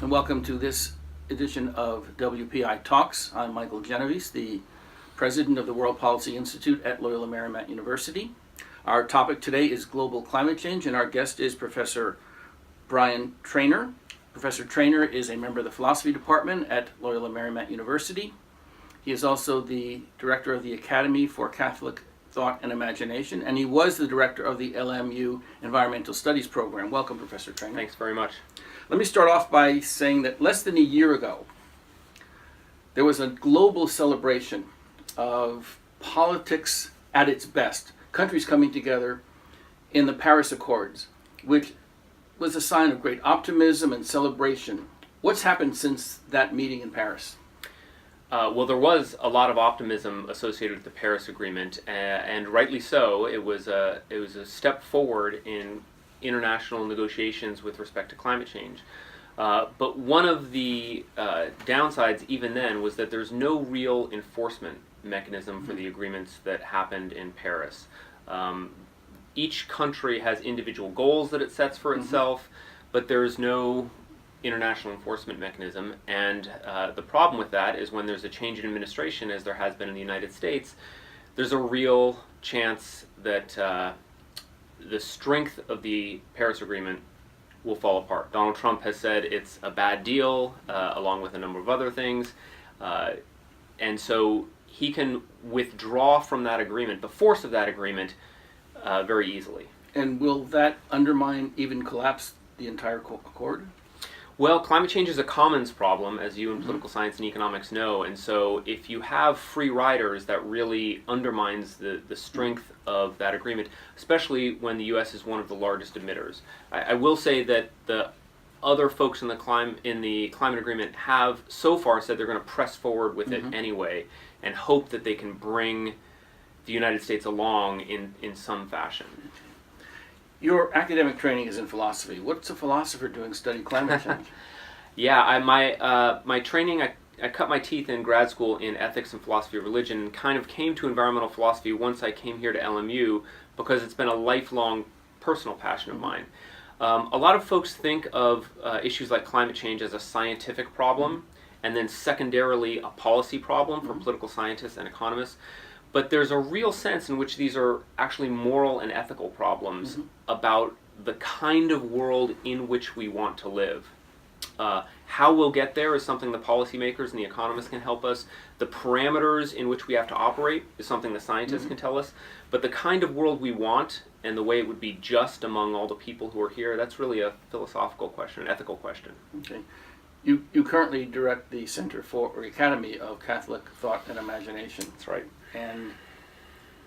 and welcome to this edition of WPI Talks. I'm Michael Genovese, the president of the World Policy Institute at Loyola Marymount University. Our topic today is global climate change, and our guest is Professor Brian Treanor. Professor Treanor is a member of the philosophy department at Loyola Marymount University. He is also the director of the Academy for Catholic Thought and Imagination, and he was the director of the LMU Environmental Studies program. Welcome, Professor Treanor. Thanks very much. Let me start off by saying that less than a year ago, there was a global celebration of politics at its best, countries coming together in the Paris Accords, which was a sign of great optimism and celebration. What's happened since that meeting in Paris? Well, there was a lot of optimism associated with the Paris Agreement, and rightly so. It was a step forward in international negotiations with respect to climate change. But one of the downsides even then was that there's no real enforcement mechanism for the agreements that happened in Paris. Each country has individual goals that it sets for itself, but there's no international enforcement mechanism, and the problem with that is when there's a change in administration, as there has been in the United States, there's a real chance that the strength of the Paris Agreement will fall apart. Donald Trump has said it's a bad deal, along with a number of other things, and so he can withdraw from that agreement, the force of that agreement, very easily. And will that undermine, even collapse the entire accord? Well, climate change is a commons problem, as you in political science and economics know, and so if you have free riders, that really undermines the strength of that agreement, especially when the U.S. is one of the largest emitters. I will say that the other folks in the climate agreement have so far said they're going to press forward with it anyway, and hope that they can bring the United States along in some fashion. Your academic training is in philosophy. What's a philosopher doing studying climate change? Yeah, my training, I cut my teeth in grad school in ethics and philosophy of religion, and kind of came to environmental philosophy once I came here to LMU because it's been a lifelong personal passion of mine. A lot of folks think of issues like climate change as a scientific problem, and then secondarily a policy problem for political scientists and economists. But there's a real sense in which these are actually moral and ethical problems about the kind of world in which we want to live. How we'll get there is something the policymakers and the economists can help us. The parameters in which we have to operate is something the scientists can tell us. But the kind of world we want and the way it would be just among all the people who are here, that's really a philosophical question, an ethical question. Okay. You currently direct the Center for, or Academy of Catholic Thought and Imagination. That's right. And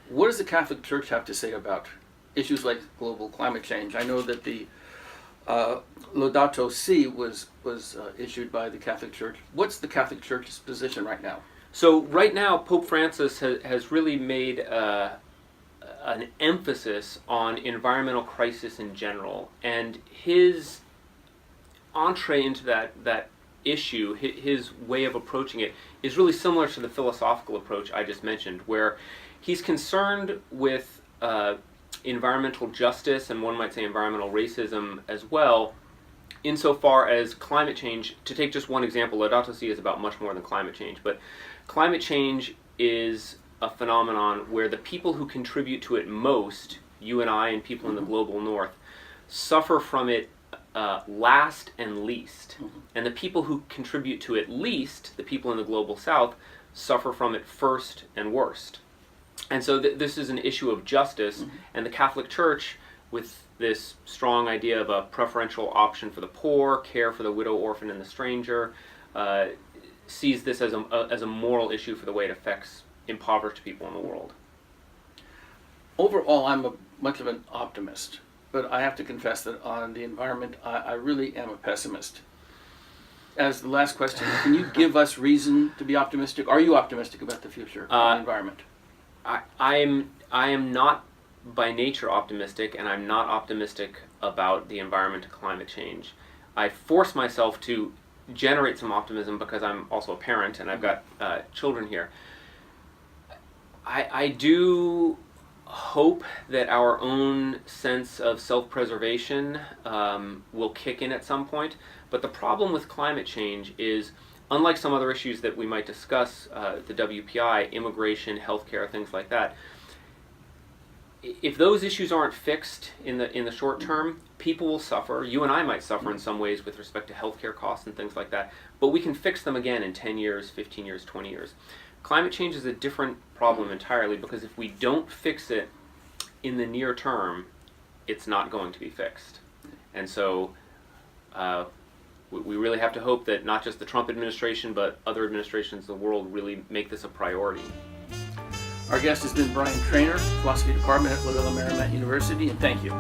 what does the Catholic Church have to say about issues like global climate change? I know that the Laudato Si was issued by the Catholic Church. What's the Catholic Church's position right now? So right now, Pope Francis has really made an emphasis on environmental crisis in general, and his entree into that issue, his way of approaching it, is really similar to the philosophical approach I just mentioned, where he's concerned with environmental justice, and one might say environmental racism as well, insofar as climate change. To take just one example, Laudato Si is about much more than climate change, but climate change is a phenomenon where the people who contribute to it most, you and I and people in the global north, suffer from it last and least. And the people who contribute to it least, the people in the global south, suffer from it first and worst. And so this is an issue of justice, and the Catholic Church, with this strong idea of a preferential option for the poor, care for the widow, orphan, and the stranger, sees this as a moral issue for the way it affects impoverished people in the world. Overall, I'm much of an optimist, but I have to confess that on the environment, I really am a pessimist. As the last question, can you give us reason to be optimistic? Are you optimistic about the future of the environment? I am not by nature optimistic, and I'm not optimistic about the environment and climate change. I force myself to generate some optimism because I'm also a parent and I've got children here. I do hope that our own sense of self-preservation will kick in at some point. But the problem with climate change is, unlike some other issues that we might discuss, the WPI, immigration, healthcare, things like that, if those issues aren't fixed in the short term, people will suffer. You and I might suffer in some ways with respect to healthcare costs and things like that, but we can fix them again in 10 years, 15 years, 20 years. Climate change is a different problem entirely, because if we don't fix it in the near term, it's not going to be fixed. And so we really have to hope that not just the Trump administration, but other administrations in the world really make this a priority. Our guest has been Brian Treanor, Philosophy Department at Loyola Marymount University, and thank you.